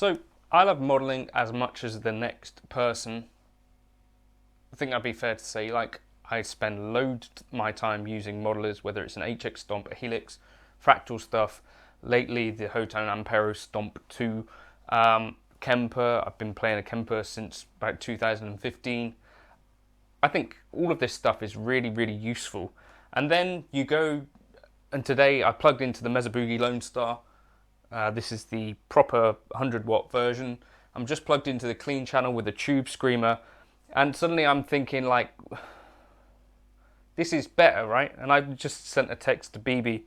So I love modelling as much as the next person. I think that'd be fair to say. Like, I spend loads of my time using modelers, whether it's an HX Stomp, a Helix, fractal stuff. Lately, the Hotan Ampero Stomp 2, Kemper. I've been playing a Kemper since about 2015. I think all of this stuff is really, really useful. And then you go, and today I plugged into the Mesa Lonestar. This is the proper 100-watt version. I'm just plugged into the clean channel with a tube screamer, and suddenly I'm thinking, like, this is better, right? And I just sent a text to BB,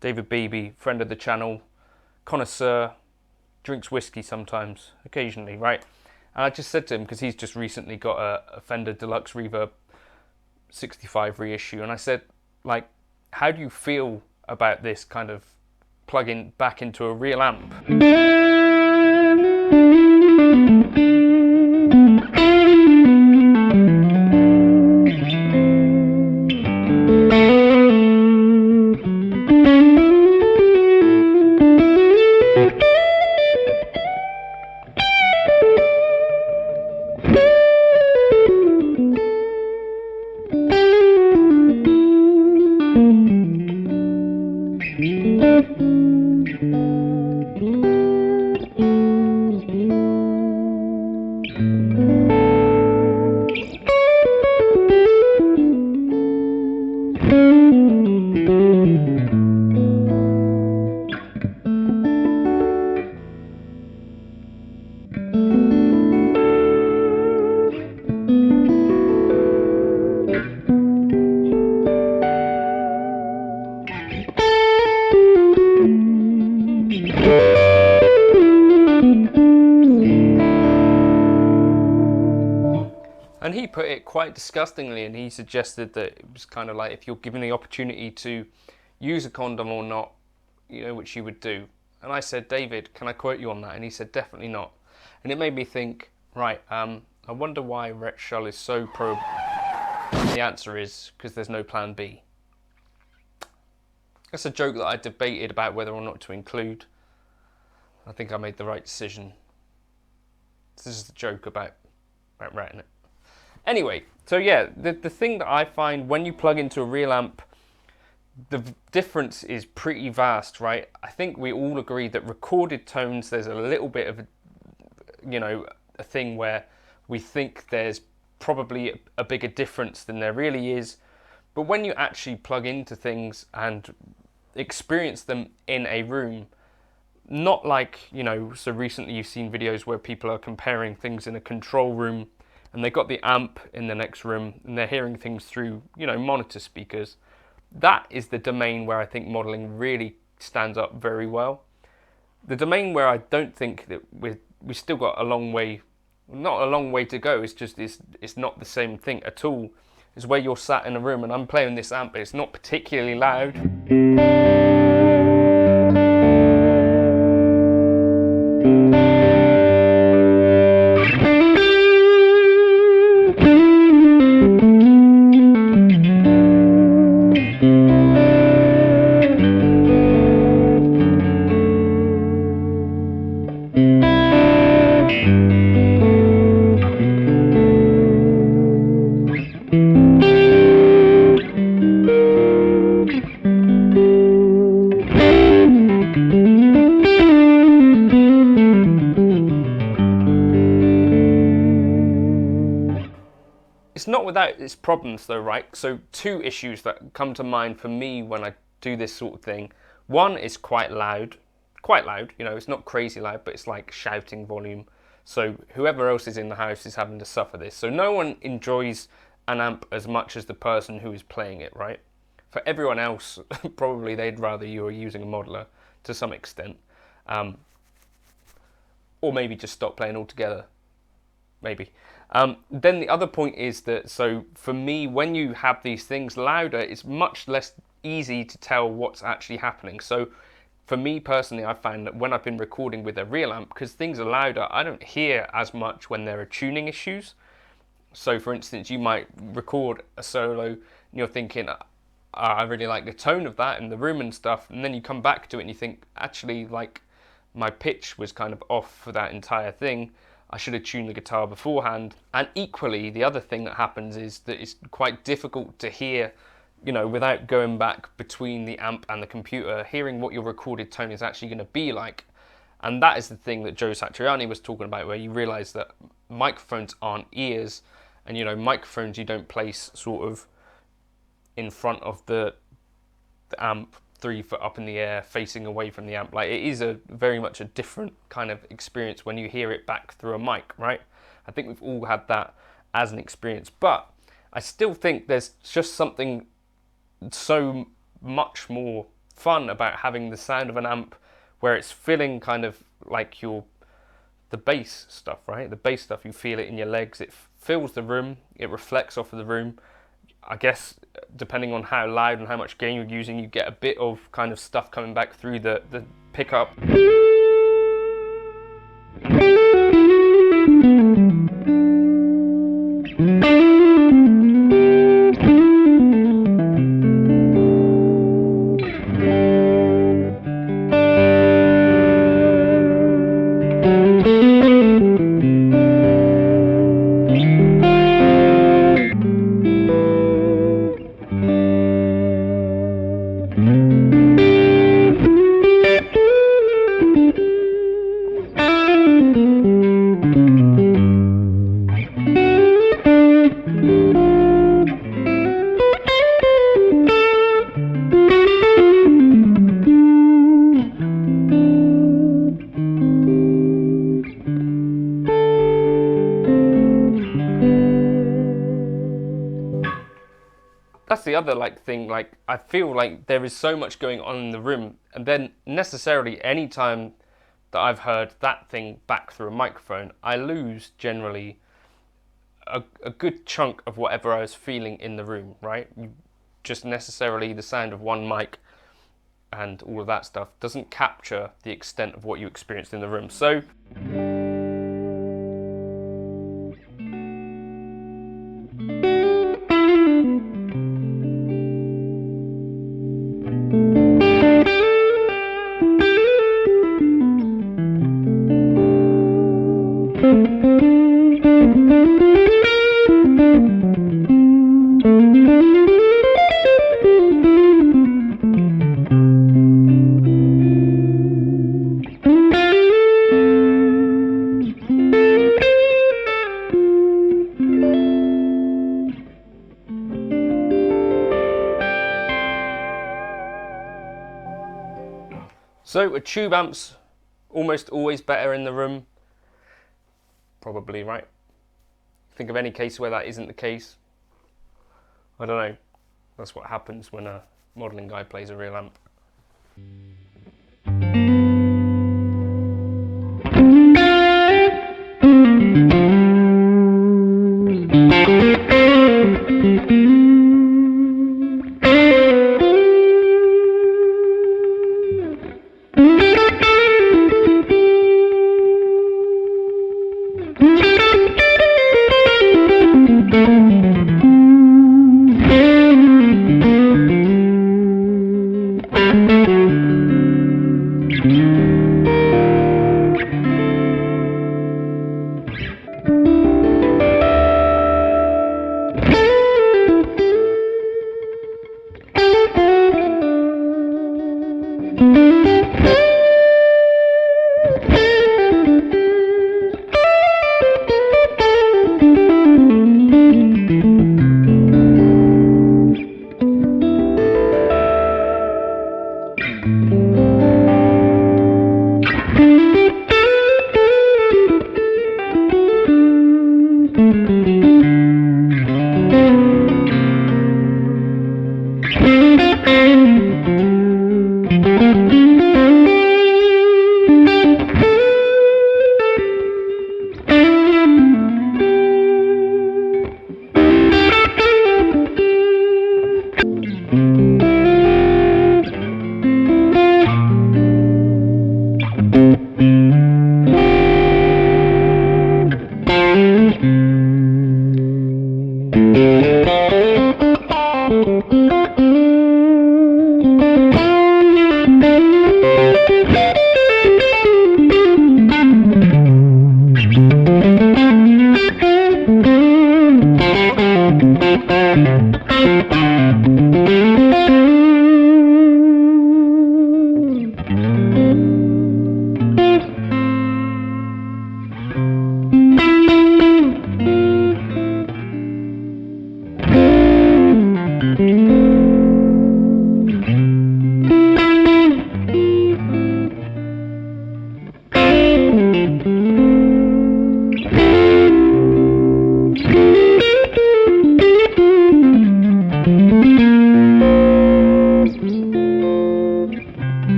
David Beebe, friend of the channel, connoisseur, drinks whiskey sometimes, occasionally, right? And I just said to him, because he's just recently got a Fender Deluxe Reverb 65 reissue, and I said, like, how do you feel about this kind of plugging back into a real amp? And he put it quite disgustingly, and he suggested that it was kind of like, if you're given the opportunity to use a condom or not, you know, which you would do. And I said, David, can I quote you on that? And he said, definitely not. And it made me think, right, I wonder why Rhett Shull is so pro. The answer is because there's no plan B. That's a joke that I debated about whether or not to include. I think I made the right decision. This is the joke about Rhett, isn't it? Anyway, so yeah, the thing that I find when you plug into a real amp, the difference is pretty vast, right? I think we all agree that recorded tones, there's a little bit of, a thing where we think there's probably a bigger difference than there really is. But when you actually plug into things and experience them in a room, not like, so recently you've seen videos where people are comparing things in a control room and they've got the amp in the next room and they're hearing things through, monitor speakers. That is the domain where I think modeling really stands up very well. The domain where I don't think that we still got a long way, not a long way to go, it's just it's not the same thing at all, is where you're sat in a room and I'm playing this amp, but it's not particularly loud. It's not without its problems though, right? So two issues that come to mind for me when I do this sort of thing. One is quite loud, it's not crazy loud, but it's like shouting volume. So whoever else is in the house is having to suffer this. So no one enjoys an amp as much as the person who is playing it, right? For everyone else, probably they'd rather you were using a modeler to some extent. Or maybe just stop playing altogether, maybe. Then the other point is that, so for me, when you have these things louder, it's much less easy to tell what's actually happening. So for me personally, I found that when I've been recording with a real amp, because things are louder, I don't hear as much when there are tuning issues. So for instance, you might record a solo and you're thinking, I really like the tone of that in the room and stuff, and then you come back to it and you think, actually, like, my pitch was kind of off for that entire thing. I should have tuned the guitar beforehand. And equally, the other thing that happens is that it's quite difficult to hear, you know, without going back between the amp and the computer, hearing what your recorded tone is actually going to be like. And that is the thing that Joe Satriani was talking about, where you realize that microphones aren't ears, and, you know, microphones you don't place sort of in front of the amp 3 foot up in the air facing away from the amp. Like, it is a very much a different kind of experience when you hear it back through a mic, right? I think we've all had that as an experience, but I still think there's just something so much more fun about having the sound of an amp where it's feeling kind of like the bass stuff, right? The bass stuff, you feel it in your legs, it fills the room, it reflects off of the room. I guess depending on how loud and how much gain you're using, you get a bit of kind of stuff coming back through the pickup. That's the other thing, like I feel like there is so much going on in the room, and then necessarily any time that I've heard that thing back through a microphone, I lose generally a good chunk of whatever I was feeling in the room, right? Just necessarily the sound of one mic and all of that stuff doesn't capture the extent of what you experienced in the room. So a tube amp's almost always better in the room. Probably, right? Think of any case where that isn't the case. I don't know. That's what happens when a modelling guy plays a real amp.